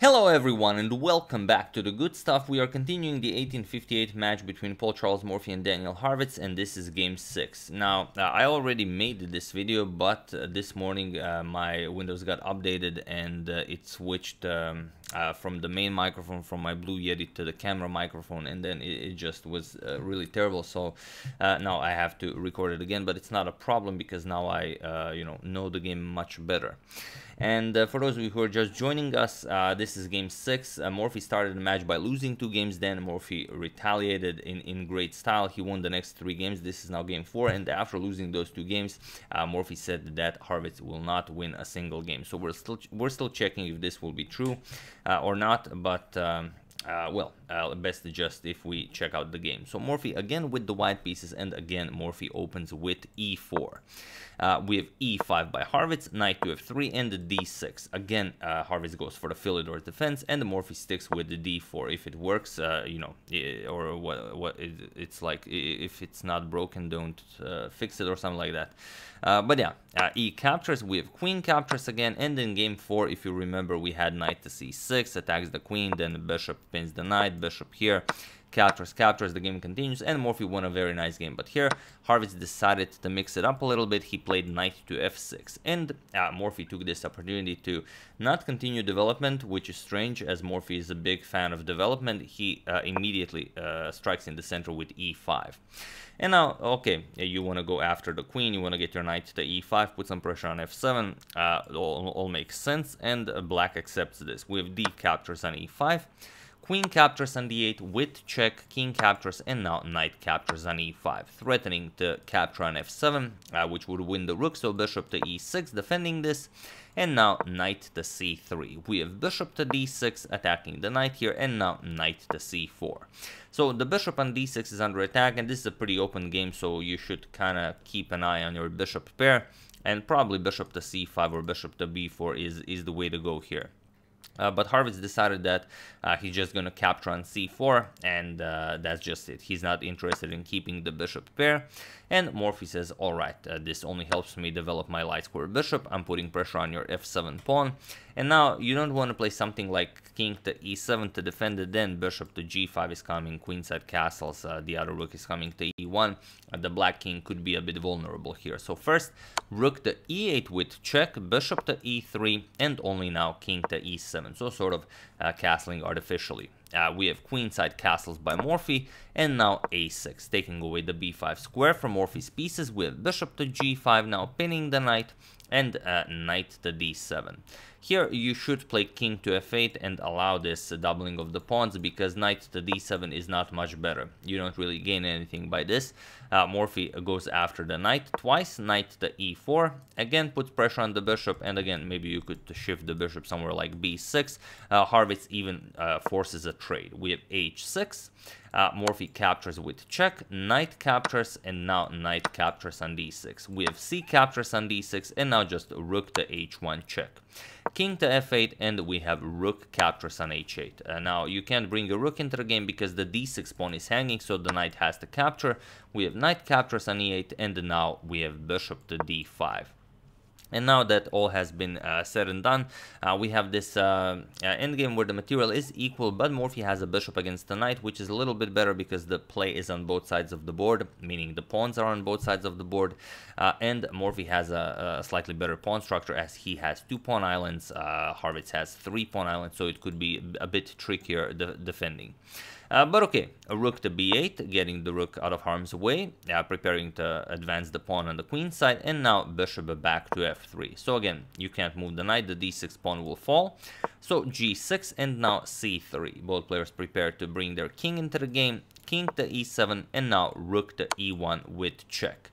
Hello everyone and welcome back to the good stuff. We are continuing the 1858 match between Paul Charles Morphy and Daniel Harvitz, and this is game 6. Now, I already made this video, but this morning my Windows got updated and it switched from the main microphone from my Blue Yeti to the camera microphone, and then it just was really terrible. So now I have to record it again, but it's not a problem because now I know the game much better. And for those of you who are just joining us, this is game 6. Morphy started the match by losing 2 games, then Morphy retaliated in great style. He won the next 3 games. This is now game 4, and after losing those 2 games, Morphy said that Harvitz will not win a single game. So we're still checking if this will be true or not, but best just if we check out the game. So Morphy again with the white pieces, and again Morphy opens with e4. We have e5 by Harvitz, knight to f3, and the d6. Again, Harvitz goes for the Philidor's defense, and the Morphy sticks with the d4. If it works, or what it's like, if it's not broken, don't fix it or something like that. But yeah, e captures. We have queen captures again, and in game 4, if you remember, we had knight to c6, attacks the queen, then the bishop pins the knight, bishop here, captures, the game continues, and Morphy won a very nice game. But here, Harvitz decided to mix it up a little bit. He played knight to f6, and Morphy took this opportunity to not continue development, which is strange, as Morphy is a big fan of development. He immediately strikes in the center with e5. And now, okay, you want to go after the queen, you want to get your knight to e5, put some pressure on f7, all makes sense, and black accepts this. We have d captures on e5, queen captures on d8 with check, king captures, and now knight captures on e5, threatening to capture on f7, which would win the rook, so bishop to e6, defending this, and now knight to c3. We have bishop to d6, attacking the knight here, and now knight to c4. So the bishop on d6 is under attack, and this is a pretty open game, so you should kind of keep an eye on your bishop pair, and probably bishop to c5 or bishop to b4 is the way to go here. But Harvitz decided that he's just going to capture on c4, and that's just it. He's not interested in keeping the bishop pair. And Morphy says, alright, this only helps me develop my light square bishop. I'm putting pressure on your f7 pawn. And now you don't want to play something like king to e7 to defend it, then bishop to g5 is coming, queenside castles, the other rook is coming to e1. The black king could be a bit vulnerable here. So first, rook to e8 with check, bishop to e3, and only now king to e7. So sort of castling artificially. We have queenside castles by Morphy, and now a6, taking away the b5 square from Morphy's pieces. We have bishop to g5, now pinning the knight, and knight to d7. Here you should play king to f8 and allow this doubling of the pawns, because knight to d7 is not much better. You don't really gain anything by this. Morphy goes after the knight twice, knight to e4, again puts pressure on the bishop, and again maybe you could shift the bishop somewhere like b6. Harvitz even forces a trade. We have h6. Morphy captures with check, knight captures, and now knight captures on d6. We have c captures on d6, and now just rook to h1 check. King to f8, and we have rook captures on h8. Now you can't bring a rook into the game because the d6 pawn is hanging, so the knight has to capture. We have knight captures on e8, and now we have bishop to d5. And now that all has been said and done, we have this endgame where the material is equal, but Morphy has a bishop against the knight, which is a little bit better because the play is on both sides of the board, meaning the pawns are on both sides of the board, and Morphy has a slightly better pawn structure as he has 2 pawn islands, Harvitz has 3 pawn islands, so it could be a bit trickier defending. But okay, a rook to b8, getting the rook out of harm's way, preparing to advance the pawn on the queen side, and now bishop back to f3. So again, you can't move the knight, the d6 pawn will fall. So g6 and now c3. Both players prepare to bring their king into the game, king to e7, and now rook to e1 with check.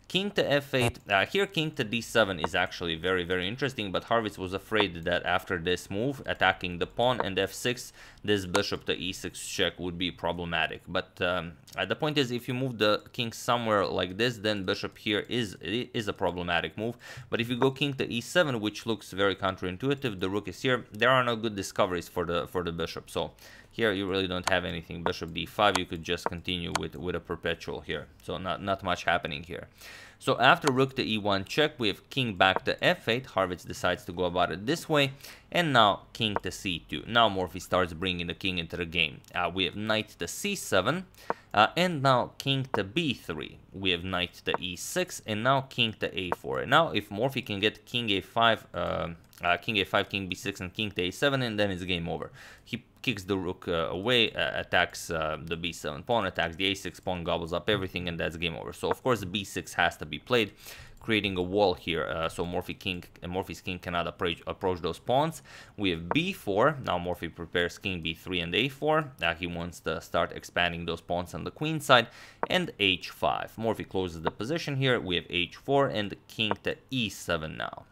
King to f8, here king to d7 is actually very, very interesting, but Harvitz was afraid that after this move, attacking the pawn and f6, this bishop to e6 check would be problematic. But the point is, if you move the king somewhere like this, then bishop here is a problematic move. But if you go king to e7, which looks very counterintuitive, the rook is here, there are no good discoveries for the bishop. So here you really don't have anything. Bishop d5, you could just continue with a perpetual here. So not much happening here. So after rook to e1 check, we have king back to f8. Harvitz decides to go about it this way. And now king to c2. Now Morphy starts bringing the king into the game. We have knight to c7. And now king to b3. We have knight to e6. And now king to a4. And now if Morphy can get king a5, king a5, king b6, and king to a7, and then it's game over. He kicks the rook away, attacks the b7 pawn, attacks the a6 pawn, gobbles up everything, and that's game over. So of course the b6 has to be played, creating a wall here, so Morphy's king cannot approach those pawns. We have b4. Now Morphy prepares king b3 and a4. He wants to start expanding those pawns on the queen side. And h5. Morphy closes the position here. We have h4 and king to e7 now.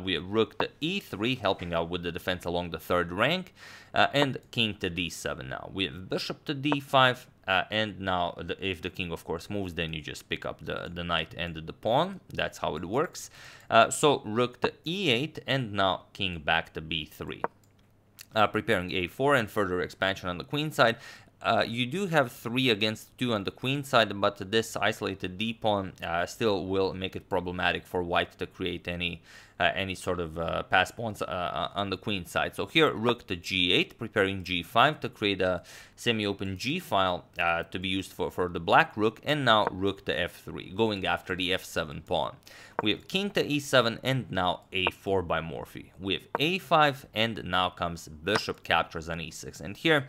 We have rook to e3, helping out with the defense along the third rank, and king to d7 now. We have bishop to d5, and now if the king, of course, moves, then you just pick up the knight and the pawn. That's how it works. So rook to e8, and now king back to b3. Preparing a4 and further expansion on the queen side. You do have 3 against 2 on the queen side, but this isolated d-pawn still will make it problematic for white to create any sort of pass pawns on the queen side. So here, rook to g8, preparing g5 to create a semi-open g-file to be used for the black rook, and now rook to f3, going after the f7 pawn. We have king to e7, and now a4 by Morphy. We have a5, and now comes bishop captures on e6. And here,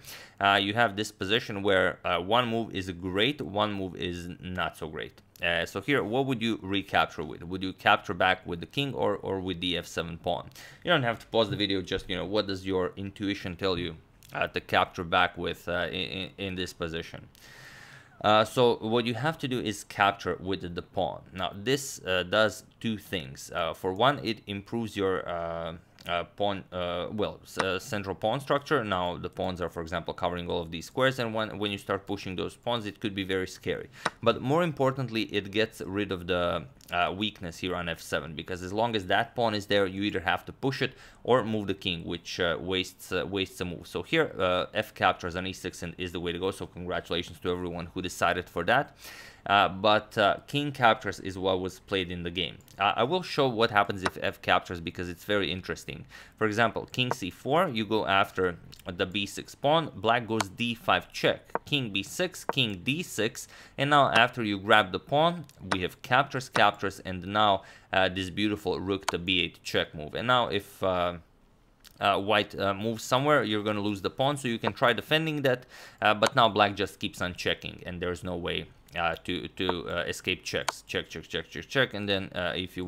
you have this position where one move is great, one move is not so great. So here, what would you recapture with? Would you capture back with the king or with the f7 pawn? You don't have to pause the video, just, what does your intuition tell you to capture back with in this position? So what you have to do is capture with the pawn. Now this does 2 things. For one, it improves your pawn, central pawn structure. Now the pawns are, for example, covering all of these squares, and when you start pushing those pawns, it could be very scary. But more importantly, it gets rid of the weakness here on f7, because as long as that pawn is there, you either have to push it or move the king, which wastes a move. So here, f captures on e6 and is the way to go. So congratulations to everyone who decided for that. But king captures is what was played in the game. I will show what happens if f captures, because it's very interesting. For example, king c4, you go after the b6 pawn, black goes d5 check, king b6, king d6, and now after you grab the pawn, we have captures, and now this beautiful rook to b8 check move. And now if white moves somewhere, you're going to lose the pawn, so you can try defending that, but now black just keeps on checking, and there's no way to escape checks. Check, and then if you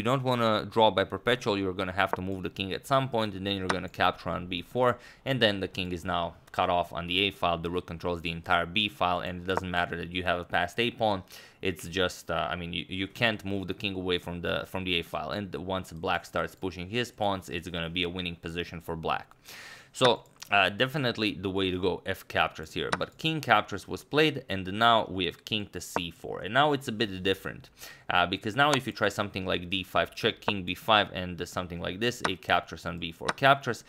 don't want to draw by perpetual, you're going to have to move the king at some point, and then you're going to capture on b4, and then the king is now cut off on the a file. The rook controls the entire b file, and it doesn't matter that you have a passed a pawn. It's just I mean, you can't move the king away from the a file, and once black starts pushing his pawns, it's going to be a winning position for black. So definitely the way to go, f captures here. But king captures was played, and now we have king to c4. And now it's a bit different, because now if you try something like d5 check, king b5, and something like this, a captures on b4 captures,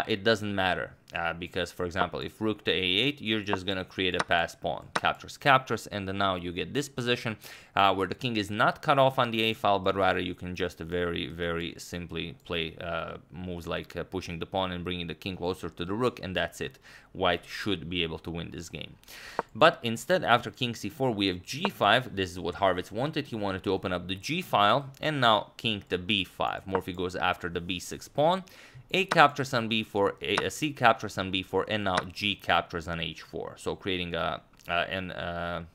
it doesn't matter. Because, for example, if rook to a8, you're just going to create a pass pawn. Captures, and then now you get this position where the king is not cut off on the a file, but rather you can just very, very simply play moves like pushing the pawn and bringing the king closer to the rook, and that's it. White should be able to win this game. But instead, after king c4, we have g5. This is what Harvitz wanted. He wanted to open up the g file, and now king to b5. Morphy goes after the b6 pawn. A captures on b4, C captures on b4, and now G captures on h4. So creating an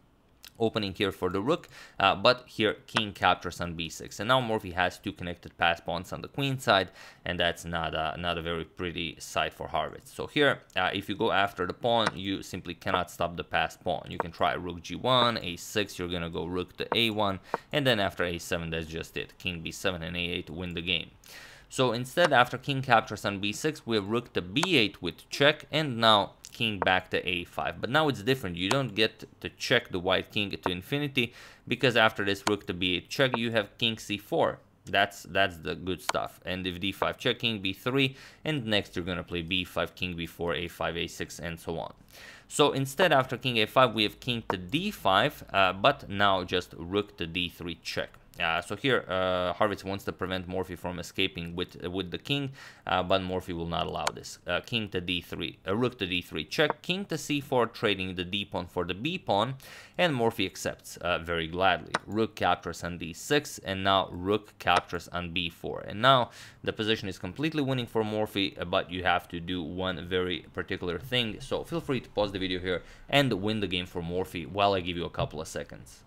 opening here for the rook, but here king captures on b6. And now Morphy has 2 connected pass pawns on the queen side, and that's not a very pretty sight for Harvitz. So here, if you go after the pawn, you simply cannot stop the passed pawn. You can try rook g1, a6, you're going to go rook to a1, and then after a7, that's just it. King b7 and a8 win the game. So instead, after king captures on b6, we have rook to b8 with check, and now king back to a5. But now it's different. You don't get to check the white king to infinity, because after this rook to b8 check, you have king c4. that's the good stuff. And if d5 check, king b3, and next you're gonna play b5 king b4 a5 a6 and so on. So instead, after king a5, we have king to d5, but now just rook to d3 check. So here, Harvitz wants to prevent Morphy from escaping with the king, but Morphy will not allow this. King to d3, rook to d3 check, king to c4, trading the d pawn for the b pawn, and Morphy accepts very gladly. Rook captures on d6, and now rook captures on b4. And now the position is completely winning for Morphy, but you have to do one very particular thing. So feel free to pause the video here and win the game for Morphy while I give you a couple of seconds.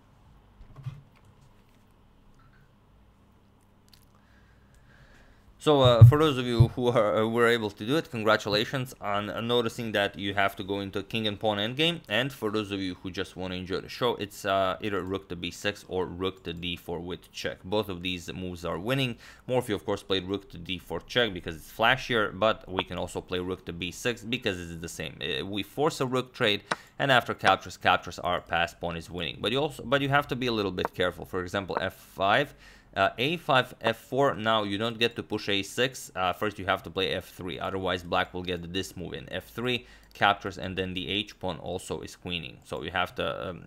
So for those of you who were able to do it, congratulations on noticing that you have to go into king and pawn endgame. And for those of you who just want to enjoy the show, it's either rook to b6 or rook to d4 with check. Both of these moves are winning. Morphy, of course, played rook to d4 check because it's flashier, but we can also play rook to b6 because it's the same. We force a rook trade, and after captures, our passed pawn is winning. But you have to be a little bit careful. For example, f5. A5, F4, now you don't get to push A6, first you have to play F3, otherwise black will get this move in. F3 captures, and then the H pawn also is queening, so you have to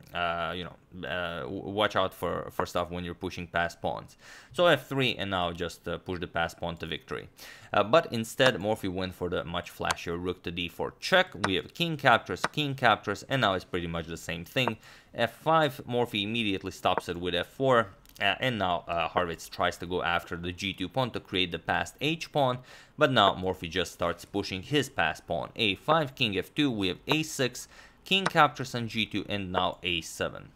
watch out for stuff when you're pushing past pawns. So F3, and now just push the past pawn to victory. But instead Morphy went for the much flashier rook to d4 check. We have king captures, and now it's pretty much the same thing. F5, Morphy immediately stops it with F4. And now Harvitz tries to go after the g2 pawn to create the passed h pawn, but now Morphy just starts pushing his passed pawn. a5, king f2, we have a6, king captures on g2, and now a7.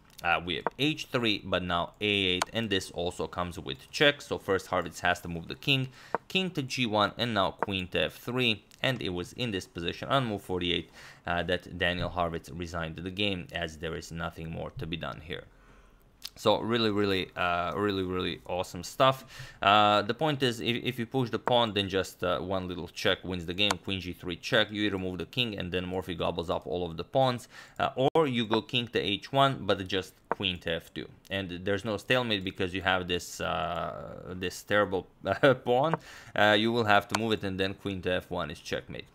We have h3, but now a8, and this also comes with check. So first Harvitz has to move the king to g1, and now queen to f3. And it was in this position on move 48 that Daniel Harvitz resigned the game, as there is nothing more to be done here. So really awesome stuff. The point is, if you push the pawn, then just one little check wins the game. Queen g3 check, you either move the king and then Morphy gobbles up all of the pawns, or you go king to h1 but just queen to f2, and there's no stalemate because you have this this terrible pawn. You will have to move it, and then queen to f1 is checkmate.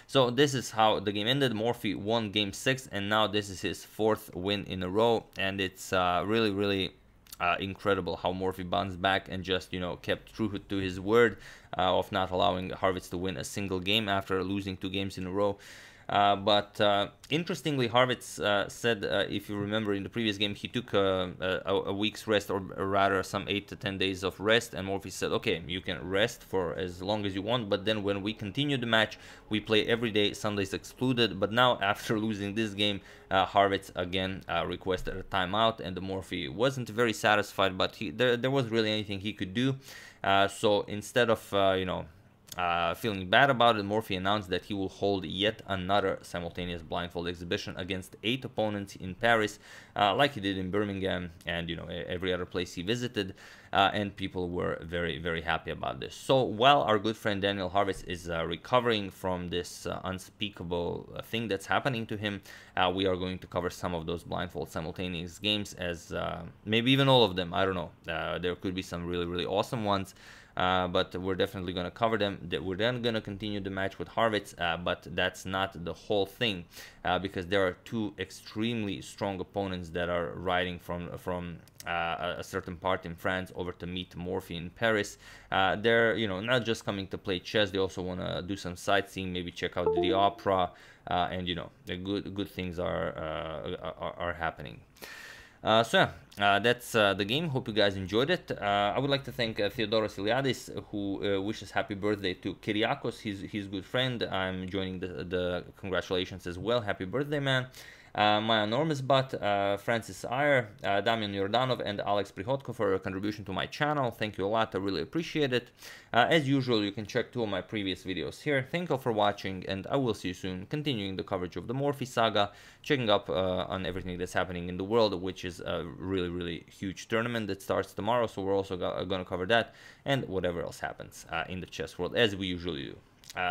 So this is how the game ended. Morphy won game 6, and now this is his 4th win in a row, and it's really incredible how Morphy bounced back and just, you know, kept true to his word of not allowing Harvitz to win a single game after losing 2 games in a row. But interestingly, Harvitz said, if you remember in the previous game, he took a week's rest, or rather some 8 to 10 days of rest, and Morphy said, okay, you can rest for as long as you want, but then when we continue the match, we play every day, Sundays excluded. But now, after losing this game, Harvitz again requested a timeout, and the Morphy wasn't very satisfied, but there wasn't really anything he could do. So instead of, feeling bad about it, Morphy announced that he will hold yet another simultaneous blindfold exhibition against 8 opponents in Paris, like he did in Birmingham and, you know, every other place he visited, and people were very happy about this. So while our good friend Daniel Harvitz is recovering from this unspeakable thing that's happening to him, we are going to cover some of those blindfold simultaneous games, as maybe even all of them, I don't know. There could be some really awesome ones. But we're definitely going to cover them. We're then going to continue the match with Harvitz, but that's not the whole thing, because there are 2 extremely strong opponents that are riding from a certain part in France over to meet Morphy in Paris. They're, you know, not just coming to play chess. They also want to do some sightseeing, maybe check out the opera, and, you know, the good things are happening. So yeah, that's the game. Hope you guys enjoyed it. I would like to thank Theodoros Iliadis, who wishes happy birthday to Kyriakos, his good friend. I'm joining the congratulations as well. Happy birthday, man. My enormous butt, Francis Ayer, Damian Yordanov, and Alex Prihodko for your contribution to my channel. Thank you a lot. I really appreciate it. As usual, you can check 2 of my previous videos here. Thank you for watching, and I will see you soon, continuing the coverage of the Morphy saga, checking up on everything that's happening in the world, which is a really huge tournament that starts tomorrow. So we're also going to cover that, and whatever else happens in the chess world, as we usually do.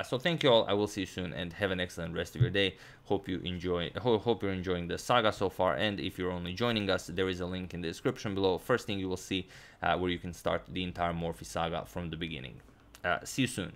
So thank you all. I will see you soon, and have an excellent rest of your day. Hope you enjoy. Hope you're enjoying the saga so far. And if you're only joining us, there is a link in the description below. First thing you will see, where you can start the entire Morphe saga from the beginning. See you soon.